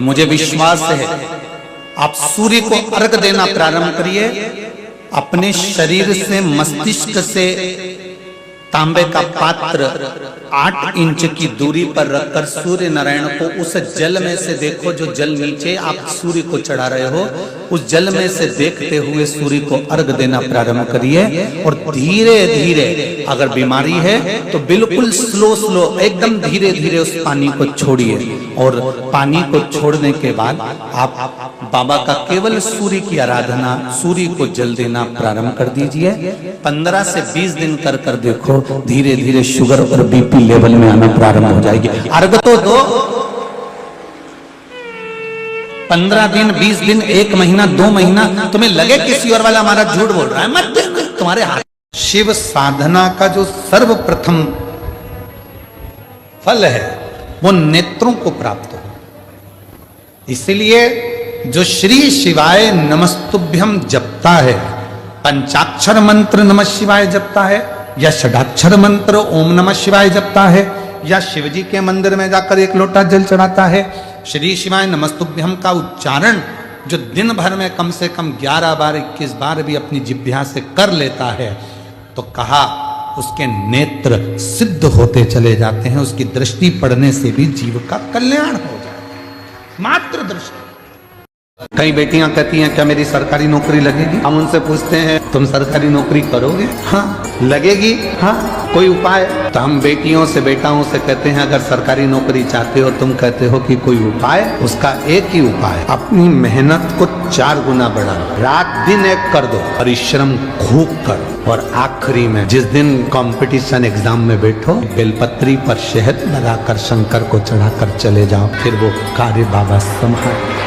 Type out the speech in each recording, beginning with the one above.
मुझे विश्वास है आप सूर्य को अर्घ देना प्रारंभ करिए। अपने शरीर से, मस्तिष्क से तांबे का पात्र 8 इंच की दूरी पर रखकर सूर्य नारायण को उस जल में से देखो, जो जल नीचे आप सूर्य को चढ़ा रहे हो, उस जल में से देखते हुए सूर्य को अर्घ देना प्रारंभ करिए। और धीरे धीरे, अगर बीमारी है तो बिल्कुल स्लो एकदम धीरे धीरे उस पानी को छोड़िए। और पानी को छोड़ने के बाद आप बाबा का केवल सूर्य की आराधना, सूर्य को जल देना प्रारंभ कर दीजिए। 15 से 20 दिन कर कर देखो, धीरे धीरे शुगर और बीपी लेवल में आना प्रारंभ हो जाएगी। अर्घ तो दो, 15 दिन, 20 दिन, 1 महीना, 2 महीना, तुम्हें लगे किसी और वाला हमारा झूठ बोल रहा है, मत देना, तुम्हारे हाथ। शिव साधना का जो सर्वप्रथम फल है वो नेत्रों को प्राप्त हो। इसलिए जो श्री शिवाय नमस्तुभ्यम जपता है, पंचाक्षर मंत्र नमः शिवाय जपता है, या षडाक्षर मंत्र ओम नमः शिवाय जपता है, या शिवजी के मंदिर में जाकर 1 लोटा जल चढ़ाता है, श्री शिवाय नमस्तुभ्यम का उच्चारण जो दिन भर में कम से कम 11 बार 21 बार भी अपनी जिह्वा से कर लेता है, तो कहा उसके नेत्र सिद्ध होते चले जाते हैं। उसकी दृष्टि पड़ने से भी जीव का कल्याण हो जाता है, मात्र दृष्टि। कई बेटियां कहती हैं क्या मेरी सरकारी नौकरी लगेगी? हम उनसे पूछते हैं तुम सरकारी नौकरी करोगे? हाँ। लगेगी? हाँ। कोई उपाय? तो हम बेटियों से, बेटाओं से कहते हैं अगर सरकारी नौकरी चाहते हो, तुम कहते हो कि कोई उपाय, उसका एक ही उपाय, अपनी मेहनत को 4 गुना बढ़ाओ, रात दिन एक कर दो, परिश्रम खूब करो, और आखिरी में जिस दिन कंपटीशन एग्जाम में बैठो, बेलपत्री पर शहद लगाकर शंकर को चढ़ाकर चले जाओ, फिर वो कार्य बाबा संभाल।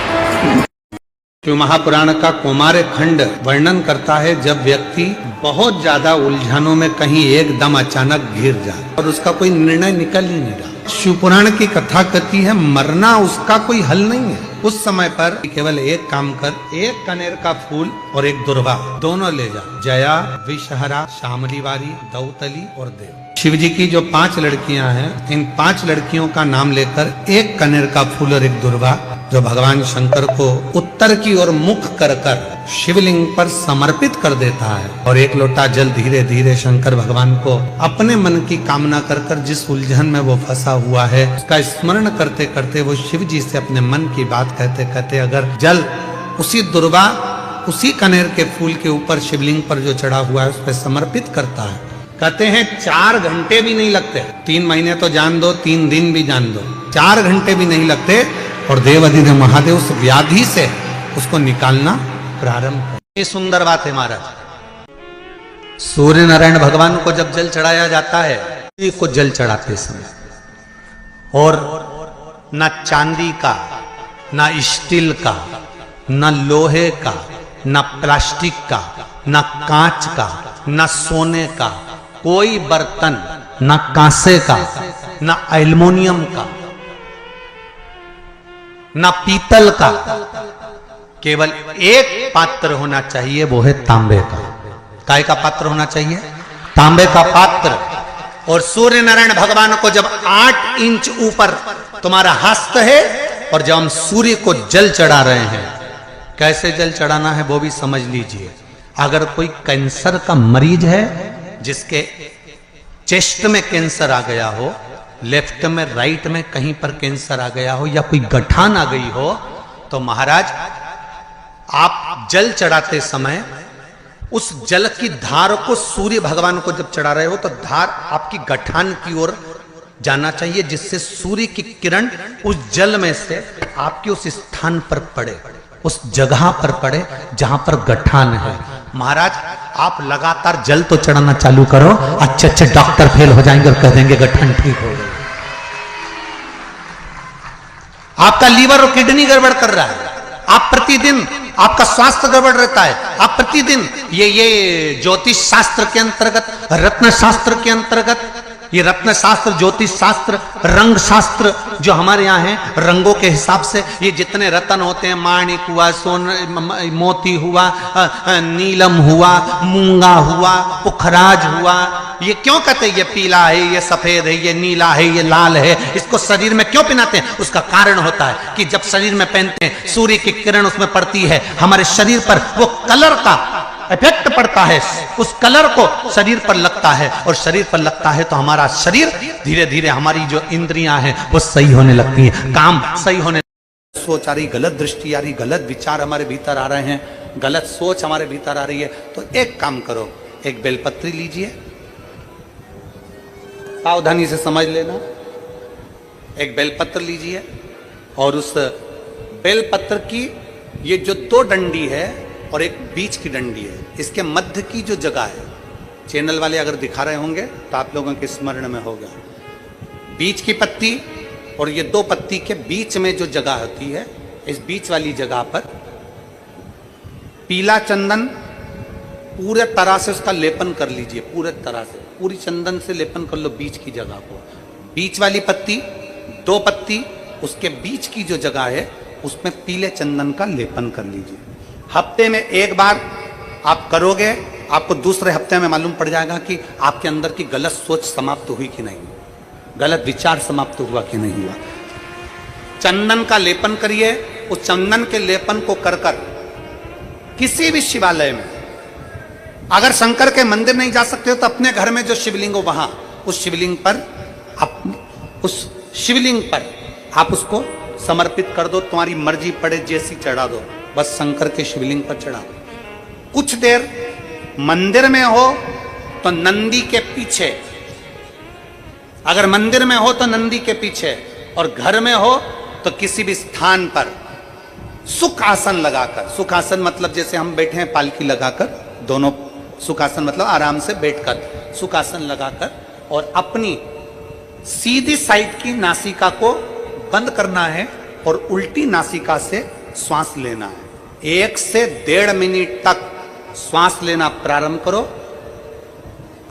क्यों महापुराण का कौमार खंड वर्णन करता है जब व्यक्ति बहुत ज्यादा उलझनों में कहीं एकदम अचानक घिर जाए और उसका कोई निर्णय निकल ही नहीं रहा। शिवपुराण की कथा कहती है मरना उसका कोई हल नहीं है। उस समय पर केवल एक काम कर, 1 कनेर का फूल और 1 दुर्वा दोनों ले जा। जया, विषहरा, शामलीवारी, दौतली और देव। शिव जी की जो 5 लड़कियां हैं, इन 5 लड़कियों का नाम लेकर 1 कनेर का फूल और 1 दुर्वा जो भगवान शंकर को उत्तर की ओर मुख कर कर शिवलिंग पर समर्पित कर देता है, और 1 लोटा जल धीरे धीरे शंकर भगवान को अपने मन की कामना कर कर जिस उलझन में वो फंसा हुआ है उसका स्मरण करते करते वो शिव जी से अपने मन की बात कहते कहते अगर जल उसी दुर्वा, उसी कनेर के फूल के ऊपर शिवलिंग पर जो चढ़ा हुआ है उस पर समर्पित करता है, कहते हैं 4 घंटे भी नहीं लगते। 3 महीने तो जान दो, 3 दिन भी जान दो, 4 घंटे भी नहीं लगते, और देवाधिदेव महादेव उस व्याधि से उसको निकालना प्रारंभ कर। ये सुंदर बात है महाराज। सूर्य नारायण भगवान को जब जल चढ़ाया जाता है, को जल चढ़ाते समय, और न चांदी का, न स्टील का, न लोहे का, न प्लास्टिक का, न कांच का, न सोने का कोई बर्तन, न कांसे का, न एल्युमिनियम का, न पीतल का, केवल एक पात्र होना चाहिए, वो है तांबे का। काय का पात्र होना चाहिए? तांबे का पात्र। और सूर्य नारायण भगवान को जब 8 इंच ऊपर तुम्हारा हस्त है, और जब हम सूर्य को जल चढ़ा रहे हैं, कैसे जल चढ़ाना है वो भी समझ लीजिए। अगर कोई कैंसर का मरीज है, जिसके चेस्ट में कैंसर आ गया हो, लेफ्ट में, राइट में कहीं पर कैंसर आ गया हो, या कोई गठान आ गई हो, तो महाराज आप जल चढ़ाते समय उस जल की धार को सूर्य भगवान को जब चढ़ा रहे हो तो धार आपकी गठान की ओर जाना चाहिए, जिससे सूर्य की किरण उस जल में से आपके उस स्थान पर पड़े, उस जगह पर पड़े जहां पर गठान है। महाराज आप लगातार जल तो चढ़ाना चालू करो, अच्छे अच्छे डॉक्टर फेल हो जाएंगे और कह देंगे गठन ठीक हो गई। आपका लीवर और किडनी गड़बड़ कर रहा है, आप प्रतिदिन, आपका स्वास्थ्य गड़बड़ रहता है, आप प्रतिदिन ये ज्योतिष शास्त्र के अंतर्गत, रत्न शास्त्र के अंतर्गत ये रत्न शास्त्र, ज्योतिष शास्त्र, रंग शास्त्र जो हमारे यहाँ है, रंगों के हिसाब से ये जितने रत्न होते हैं, माणिक हुआ, सोन, मोती हुआ, नीलम हुआ, मूंगा हुआ, पुखराज हुआ, ये क्यों कहते हैं ये पीला है, ये सफेद है, ये नीला है, ये लाल है, इसको शरीर में क्यों पहनाते हैं? उसका कारण होता है कि जब शरीर में पहनते हैं, सूर्य की किरण उसमें पड़ती है, हमारे शरीर पर वो कलर का इफेक्ट पड़ता है, उस कलर को शरीर पर लगता है, और शरीर पर लगता है तो हमारा शरीर धीरे धीरे, हमारी जो इंद्रियां हैं वो सही होने लगती हैं, काम सही होने, सोच आ रही, गलत दृष्टि आ रही, गलत विचार हमारे भीतर आ रहे हैं, गलत सोच हमारे भीतर आ रही है, तो एक काम करो, एक बेलपत्री लीजिए, सावधानी से समझ लेना, एक बेलपत्र लीजिए, और उस बेलपत्र की ये जो दो डंडी है और एक बीच की डंडी है, इसके मध्य की जो जगह है, चैनल वाले अगर दिखा रहे होंगे तो आप लोगों के स्मरण में होगा, बीच की पत्ती और ये दो पत्ती के बीच में जो जगह होती है, इस बीच वाली जगह पर पीला चंदन पूरे तरह से उसका लेपन कर लीजिए, पूरे तरह से पूरी चंदन से लेपन कर लो बीच की जगह को, बीच वाली पत्ती, दो पत्ती, उसके बीच की जो जगह है उसमें पीले चंदन का लेपन कर लीजिए। हफ्ते में एक बार आप करोगे, आपको दूसरे हफ्ते में मालूम पड़ जाएगा कि आपके अंदर की गलत सोच समाप्त हुई कि नहीं, गलत विचार समाप्त हुआ कि नहीं हुआ। चंदन का लेपन करिए, उस चंदन के लेपन को कर कर किसी भी शिवालय में, अगर शंकर के मंदिर नहीं जा सकते हो तो अपने घर में जो शिवलिंग हो वहां, उस शिवलिंग पर आप उसको समर्पित कर दो, तुम्हारी मर्जी पड़े जैसी चढ़ा दो, बस शंकर के शिवलिंग पर चढ़ा दो। कुछ देर मंदिर में हो तो नंदी के पीछे, अगर मंदिर में हो तो नंदी के पीछे, और घर में हो तो किसी भी स्थान पर सुख आसन लगाकर, सुख आसन मतलब जैसे हम बैठे हैं पालकी लगाकर, दोनों सुख आसन मतलब आराम से बैठकर, सुख आसन लगाकर, और अपनी सीधी साइड की नासिका को बंद करना है और उल्टी नासिका से श्वास लेना है। 1 से 1.5 मिनट तक श्वास लेना प्रारंभ करो।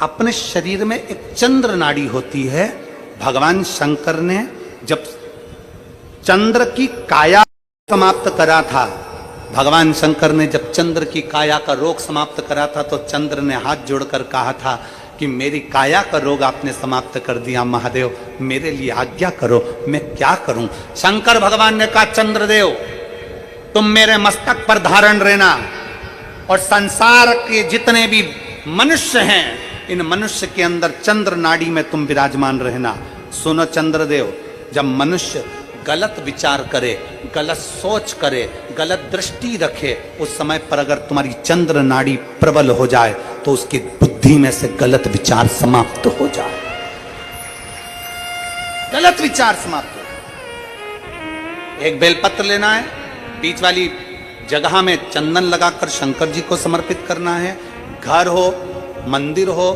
अपने शरीर में एक चंद्र नाड़ी होती है, भगवान शंकर ने जब चंद्र की काया समाप्त करा था, भगवान शंकर ने जब चंद्र की काया का रोग समाप्त करा था, तो चंद्र ने हाथ जोड़कर कहा था कि मेरी काया का रोग आपने समाप्त कर दिया महादेव, मेरे लिए आज्ञा करो, मैं क्या करूं। शंकर भगवान ने कहा चंद्रदेव तुम मेरे मस्तक पर धारण रहना, और संसार के जितने भी मनुष्य हैं, इन मनुष्य के अंदर चंद्र नाड़ी में तुम विराजमान रहना। सुनो चंद्रदेव, जब मनुष्य गलत विचार करे, गलत सोच करे, गलत दृष्टि रखे, उस समय पर अगर तुम्हारी चंद्र नाड़ी प्रबल हो जाए तो उसकी बुद्धि में से गलत विचार समाप्त हो जाए, गलत विचार समाप्त हो। एक बेलपत्र लेना है, बीच वाली जगह में चंदन लगाकर शंकर जी को समर्पित करना है। घर हो, मंदिर हो,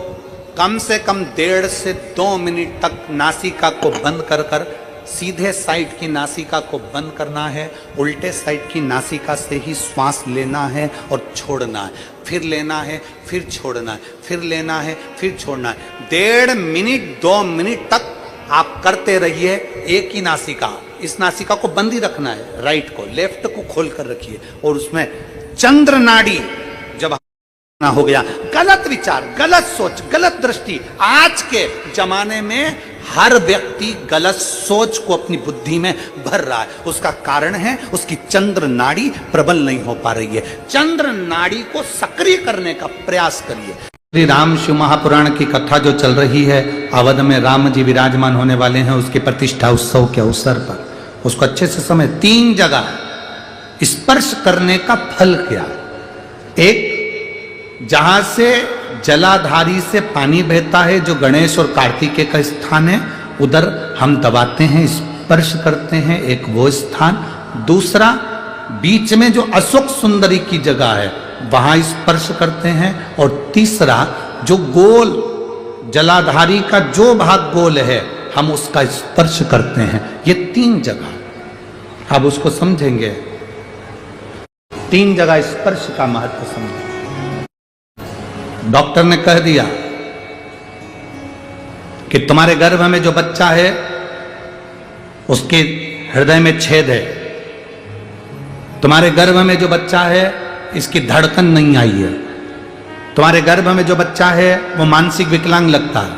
कम से कम 1.5 से 2 मिनट तक नासिका को बंद कर कर सीधे साइड की नासिका को बंद करना है, उल्टे साइड की नासिका से ही श्वास लेना है और छोड़ना है, फिर लेना है, फिर छोड़ना है, फिर लेना है, फिर छोड़ना है। 1.5 मिनट 2 मिनट तक आप करते रहिए। एक ही नासिका, इस नासिका को बंद ही रखना है, राइट को, लेफ्ट को खोल कर रखिए, और उसमें चंद्र नाड़ी जब ना हो गया, गलत विचार, गलत सोच, गलत दृष्टि, आज के जमाने में हर व्यक्ति गलत सोच को अपनी बुद्धि में भर रहा है। उसका कारण है उसकी चंद्र नाड़ी प्रबल नहीं हो पा रही है। चंद्र नाड़ी को सक्रिय करने का प्रयास करिए। श्री राम शिव महापुराण की कथा जो चल रही है, अवध में राम जी विराजमान होने वाले हैं, उसके प्रतिष्ठा उत्सव के अवसर पर उसको अच्छे से समझ। 3 जगह स्पर्श करने का फल क्या? एक, जहां से जलाधारी से पानी बहता है, जो गणेश और कार्तिकेय का स्थान है, उधर हम दबाते हैं, स्पर्श करते हैं, एक वो स्थान। दूसरा, बीच में जो अशोक सुंदरी की जगह है, वहां स्पर्श करते हैं। और तीसरा, जो गोल जलाधारी का जो भाग गोल है, हम उसका स्पर्श करते हैं। ये 3 जगह अब उसको समझेंगे। 3 जगह स्पर्श का महत्व समझेंगे। डॉक्टर ने कह दिया कि तुम्हारे गर्भ में जो बच्चा है उसके हृदय में छेद है, तुम्हारे गर्भ में जो बच्चा है इसकी धड़कन नहीं आई है, तुम्हारे गर्भ में जो बच्चा है वो मानसिक विकलांग लगता है,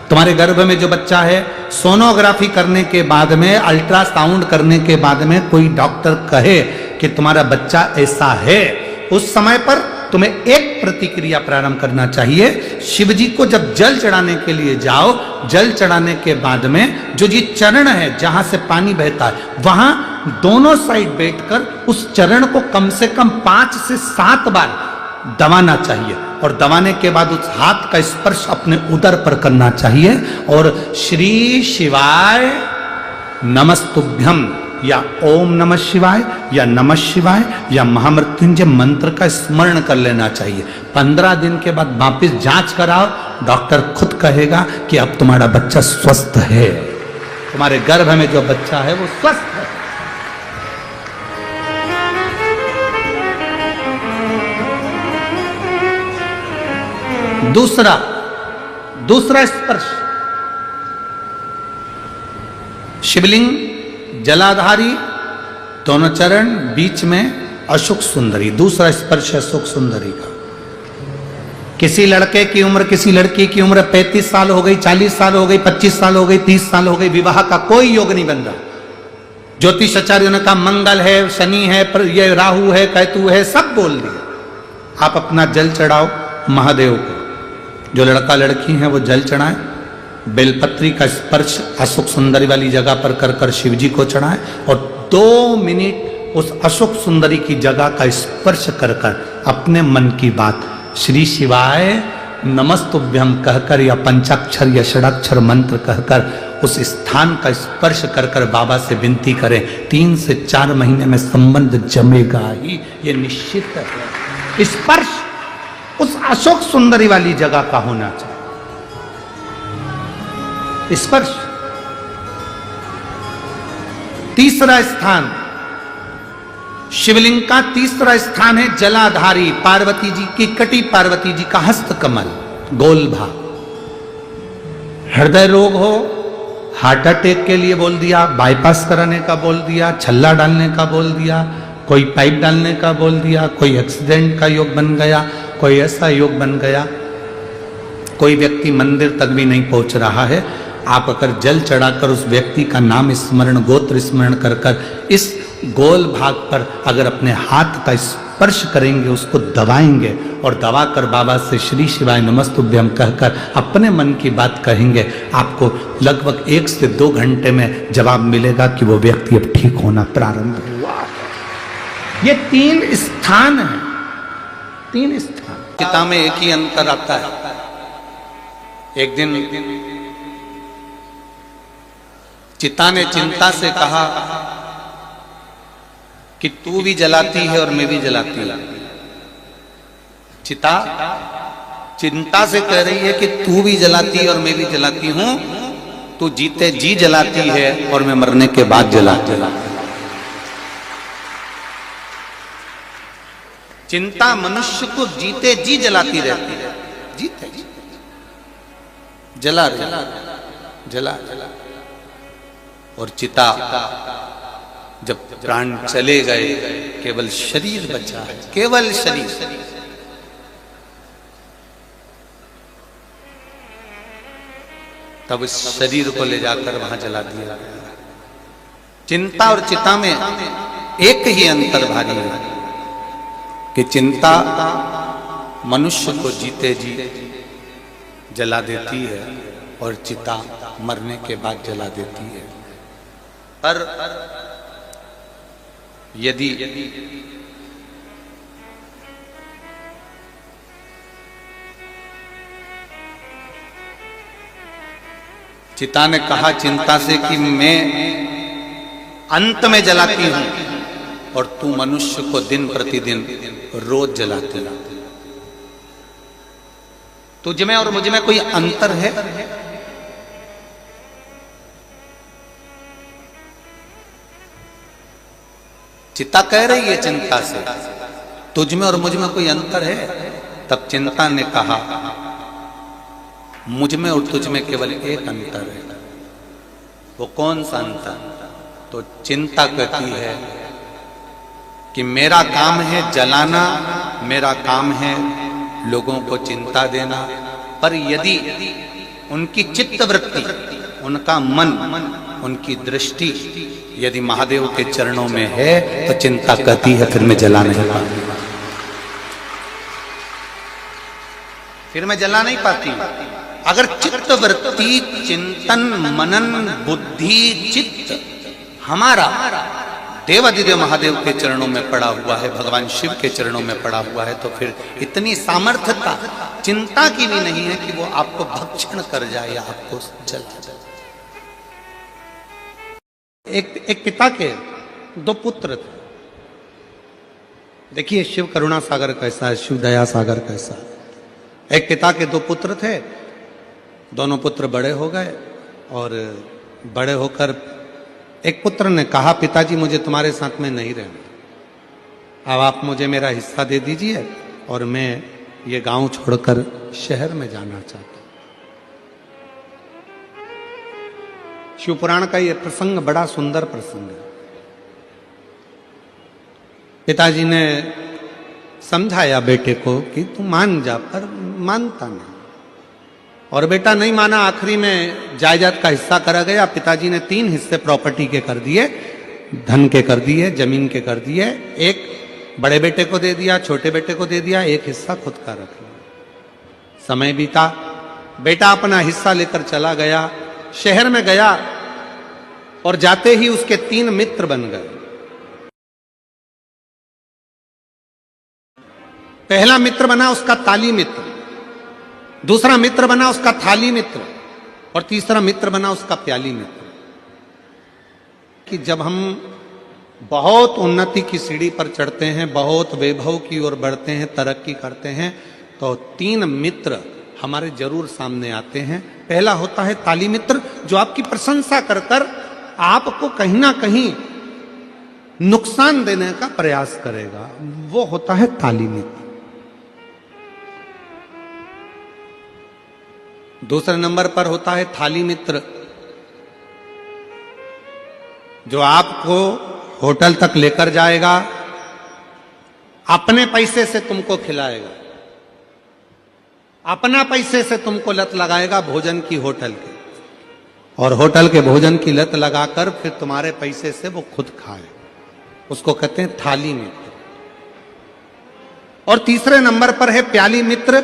तुम्हारे गर्भ में जो बच्चा है सोनोग्राफी करने के बाद में, अल्ट्रासाउंड करने के बाद में कोई डॉक्टर कहे कि तुम्हारा बच्चा ऐसा है, उस समय पर तुम्हें एक प्रतिक्रिया प्रारंभ करना चाहिए। शिव जी को जब जल चढ़ाने के लिए जाओ, जल चढ़ाने के बाद में जो जी चरण है जहां से पानी बहता है, वहां दोनों साइड बैठकर उस चरण को कम से कम 5 से 7 बार दबाना चाहिए और दबाने के बाद उस हाथ का स्पर्श अपने उदर पर करना चाहिए और श्री शिवाय नमस्तुभ्यम या ओम नमः शिवाय या नमः शिवाय या महामृत्युंजय मंत्र का स्मरण कर लेना चाहिए। 15 दिन के बाद वापिस जांच कराओ, डॉक्टर खुद कहेगा कि अब तुम्हारा बच्चा स्वस्थ है, तुम्हारे गर्भ में जो बच्चा है वो स्वस्थ है। दूसरा स्पर्श, शिवलिंग जलाधारी, दोनों चरण, बीच में अशोक सुंदरी, दूसरा स्पर्श अशोक सुंदरी का। किसी लड़के की उम्र, किसी लड़की की उम्र 35 साल हो गई, 40 साल हो गई, 25 साल हो गई, 30 साल हो गई, विवाह का कोई योग नहीं बन रहा। ज्योतिषाचार्यों ने कहा मंगल है, शनि है, ये राहु है, केतु है, सब बोल दिया। आप अपना जल चढ़ाओ महादेव को, जो लड़का लड़की है वो जल चढ़ाए, बेलपत्री का स्पर्श अशोक सुंदरी वाली जगह पर कर कर शिव जी को चढ़ाए और 2 मिनट उस अशोक सुंदरी की जगह का स्पर्श कर कर अपने मन की बात श्री शिवाय नमस्तुभ्यम कहकर या पंचाक्षर या षडाक्षर मंत्र कहकर उस स्थान का स्पर्श कर कर बाबा से विनती करें। 3 से 4 महीने में संबंध जमेगा ही, ये निश्चित है। स्पर्श उस अशोक सुंदरी वाली जगह का होना चाहिए। स्पर्श। तीसरा स्थान, शिवलिंग का तीसरा स्थान है जलाधारी, पार्वती जी की कटी, पार्वती जी का हस्त कमल, गोल भाग। हृदय रोग हो, हार्ट अटैक के लिए बोल दिया, बाईपास कराने का बोल दिया, छल्ला डालने का बोल दिया, कोई पाइप डालने का बोल दिया, कोई एक्सीडेंट का योग बन गया, कोई ऐसा योग बन गया, कोई व्यक्ति मंदिर तक भी नहीं पहुंच रहा है, आप अगर जल चढ़ाकर उस व्यक्ति का नाम स्मरण, गोत्र स्मरण कर कर इस गोल भाग पर अगर अपने हाथ का स्पर्श करेंगे, उसको दबाएंगे और दबाकर बाबा से श्री शिवाय नमस्तुभ्यम कहकर अपने मन की बात कहेंगे, आपको लगभग 1 से 2 घंटे में जवाब मिलेगा कि वो व्यक्ति अब ठीक होना प्रारंभ हुआ। ये 3 स्थान है, 3 स्थान। चिता में एक ही अंतर आता है। एक दिन चिता ने चिंता से कहा कि तू भी जलाती है और मैं भी जलाती हूं। चिता चिंता से कह रही है कि तू भी जलाती है और मैं भी जलाती हूं, तू जीते जी जलाती है और मैं मरने के बाद जलाती हूं। चिंता मनुष्य को जीते जी जलाती रहती है, जीते जी जला जला और चिता जब प्राण चले गए, केवल शरीर बचा है, केवल शरीर। तब इस शरीर को ले जाकर वहां जला दिया गया। चिंता और चिता में एक ही अंतर भारी है कि चिंता मनुष्य को जीते जी जला देती है और चिता मरने के बाद जला देती है। पर यदि चिता ने कहा चिंता से कि मैं अंत में जलाती हूं और तू मनुष्य को दिन प्रतिदिन रोज जलाती है, तुझ में और मुझ में कोई अंतर है? चिता कह रही है चिंता से, तुझ में और मुझ में कोई अंतर है? तब चिंता ने कहा मुझ में और तुझ में केवल एक अंतर है। वो कौन सा अंतर? तो चिंता कहती है कि मेरा काम है जलाना, मेरा काम है लोगों को चिंता देना, पर यदि उनकी चित्तवृत्ति, उनका मन, उनकी दृष्टि यदि महादेव के चरणों में है तो चिंता कहती है फिर मैं जला नहीं पाती, फिर मैं जला नहीं पाती। अगर चित्तवृत्ति, चिंतन, मनन, बुद्धि, चित्त हमारा देवादिदेव महादेव के चरणों में पड़ा हुआ है, भगवान शिव के चरणों में पड़ा हुआ है, तो फिर इतनी सामर्थ्यता चिंता की भी नहीं है कि वो आपको भक्षण कर जाए या आपको जला जाए। एक पिता के दो पुत्र थे। देखिए शिव करुणा सागर कैसा है, शिव दया सागर कैसा है। एक पिता के दो पुत्र थे, दोनों पुत्र बड़े हो गए और बड़े होकर एक पुत्र ने कहा पिताजी मुझे तुम्हारे साथ में नहीं रहना, अब आप मुझे मेरा हिस्सा दे दीजिए और मैं ये गांव छोड़कर शहर में जाना चाहता हूं। शिव पुराण का ये प्रसंग बड़ा सुंदर प्रसंग है। पिताजी ने समझाया बेटे को कि तू मान जा, पर मानता नहीं और बेटा नहीं माना। आखिरी में जायदाद का हिस्सा करा गया। पिताजी ने 3 हिस्से प्रॉपर्टी के कर दिए, धन के कर दिए, जमीन के कर दिए। एक बड़े बेटे को दे दिया, छोटे बेटे को दे दिया, एक हिस्सा खुद का रख लिया। समय बीता, बेटा अपना हिस्सा लेकर चला गया, शहर में गया और जाते ही उसके 3 मित्र बन गए। पहला मित्र बना उसका ताली मित्र, दूसरा मित्र बना उसका थाली मित्र और तीसरा मित्र बना उसका प्याली मित्र। कि जब हम बहुत उन्नति की सीढ़ी पर चढ़ते हैं, बहुत वैभव की ओर बढ़ते हैं, तरक्की करते हैं, तो 3 मित्र हमारे जरूर सामने आते हैं। पहला होता है ताली मित्र, जो आपकी प्रशंसा कर कर आपको कहीं ना कहीं नुकसान देने का प्रयास करेगा, वो होता है ताली मित्र। दूसरे नंबर पर होता है थाली मित्र, जो आपको होटल तक लेकर जाएगा, अपने पैसे से तुमको खिलाएगा, अपना पैसे से तुमको लत लगाएगा भोजन की होटल की, और होटल के भोजन की लत लगाकर फिर तुम्हारे पैसे से वो खुद खाए, उसको कहते हैं थाली मित्र। और तीसरे नंबर पर है प्याली मित्र,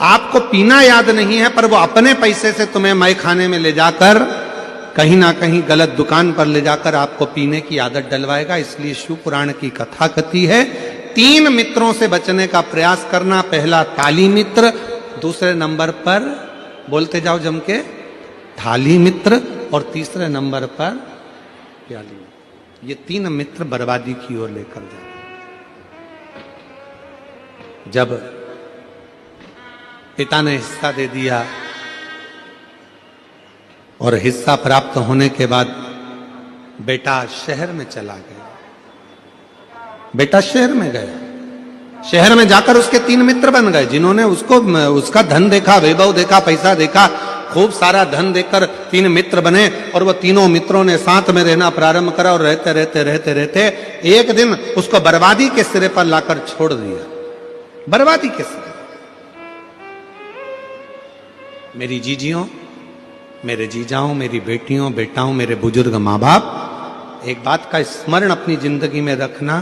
आपको पीना याद नहीं है पर वो अपने पैसे से तुम्हें मय खाने में ले जाकर कहीं ना कहीं गलत दुकान पर ले जाकर आपको पीने की आदत डलवाएगा। इसलिए शिव पुराण की कथा कहती है 3 मित्रों से बचने का प्रयास करना। पहला ताली मित्र, दूसरे नंबर पर बोलते जाओ जम के थाली मित्र, और तीसरे नंबर पर प्याली मित्र। ये 3 मित्र बर्बादी की ओर लेकर जाते। जब पिता ने हिस्सा दे दिया और हिस्सा प्राप्त होने के बाद बेटा शहर में चला गया। बेटा शहर में गया, शहर में जाकर उसके 3 मित्र बन गए, जिन्होंने उसका धन देखा, वैभव देखा, पैसा देखा, खूब सारा धन देखकर 3 मित्र बने और वो तीनों मित्रों ने साथ में रहना प्रारंभ करा और रहते रहते रहते रहते एक दिन उसको बर्बादी के सिरे पर लाकर छोड़ दिया। बर्बादी के सिरे। मेरी जीजियों, मेरे जीजाओं, मेरी बेटियों, बेटाओं, मेरे बुजुर्ग माँ बाप, एक बात का स्मरण अपनी जिंदगी में रखना,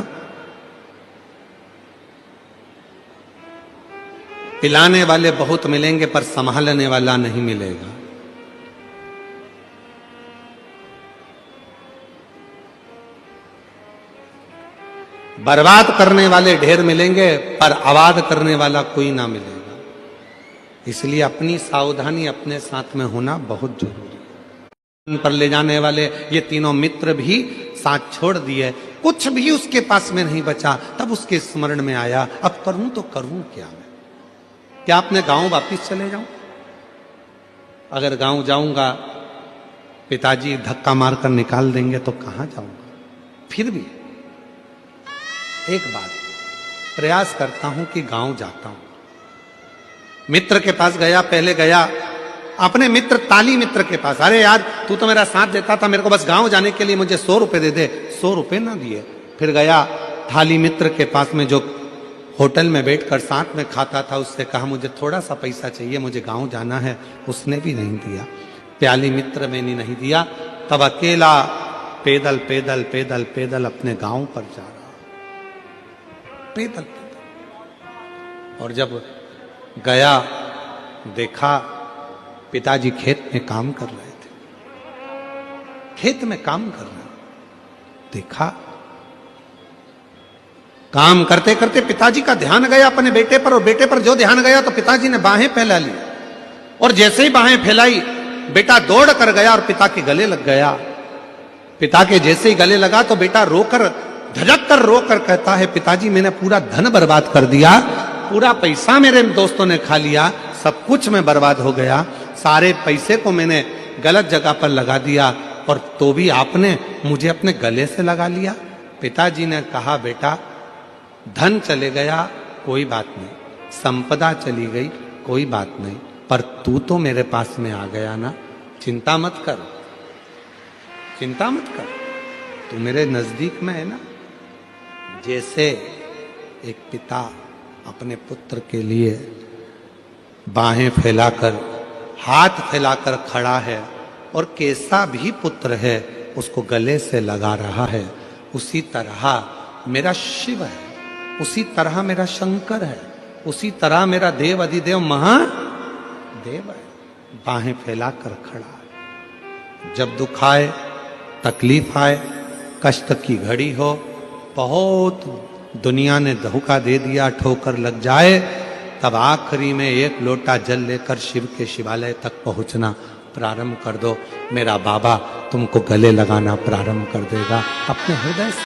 पिलाने वाले बहुत मिलेंगे पर संभालने वाला नहीं मिलेगा। बर्बाद करने वाले ढेर मिलेंगे पर आबाद करने वाला कोई ना मिलेगा। इसलिए अपनी सावधानी अपने साथ में होना बहुत जरूरी है। पर ले जाने वाले ये तीनों मित्र भी साथ छोड़ दिए, कुछ भी उसके पास में नहीं बचा। तब उसके स्मरण में आया, अब करूं तो करूं क्या मैं? क्या अपने गांव वापिस चले जाऊं? अगर गांव जाऊंगा पिताजी धक्का मारकर निकाल देंगे तो कहां जाऊंगा? फिर भी एक बात प्रयास करता हूं कि गांव जाता हूं। मित्र के पास गया, पहले गया अपने मित्र ताली मित्र के पास, अरे यार तू तो मेरा साथ देता था, मेरे को बस गांव जाने के लिए मुझे 100 रुपए दे दे। 100 रुपए ना दिए। फिर गया थाली मित्र के पास में जो होटल में बैठकर साथ में खाता था, उससे कहा मुझे थोड़ा सा पैसा चाहिए, मुझे गांव जाना है। उसने भी नहीं दिया। प्याली मित्र में नहीं दिया। तब अकेला पैदल पैदल पैदल पैदल अपने गांव पर जा रहा, पैदल पैदल। और जब गया देखा पिताजी खेत में काम कर रहे थे, खेत में काम कर रहे। देखा काम करते करते पिताजी का ध्यान गया अपने बेटे पर, और बेटे पर जो ध्यान गया तो पिताजी ने बाहें फैला ली, और जैसे ही बाहें फैलाई बेटा दौड़ कर गया और पिता के गले लग गया। पिता के जैसे ही गले लगा तो बेटा रोकर धड़क कर रोकर कहता है, पिताजी मैंने पूरा धन बर्बाद कर दिया, पूरा पैसा मेरे दोस्तों ने खा लिया, सब कुछ में बर्बाद हो गया, सारे पैसे को मैंने गलत जगह पर लगा दिया, और तो भी आपने मुझे अपने गले से लगा लिया। पिताजी ने कहा, बेटा धन चले गया कोई बात नहीं, संपदा चली गई कोई बात नहीं, पर तू तो मेरे पास में आ गया ना, चिंता मत कर, चिंता मत कर, तू मेरे नजदीक में है ना। जैसे एक पिता अपने पुत्र के लिए बाहें फैलाकर हाथ फैलाकर खड़ा है, और कैसा भी पुत्र है उसको गले से लगा रहा है, उसी तरह मेरा शिव है, उसी तरह मेरा शंकर है, उसी तरह मेरा देव अधिदेव महादेव है, बाहें फैलाकर खड़ा है। जब दुख आए, तकलीफ आए, कष्ट की घड़ी हो, बहुत दुनिया ने धोखा दे दिया, ठोकर लग जाए, तब आखिरी में एक लोटा जल लेकर शिव के शिवालय तक पहुंचना प्रारंभ कर दो। मेरा बाबा तुमको गले लगाना प्रारंभ कर देगा अपने हृदय से।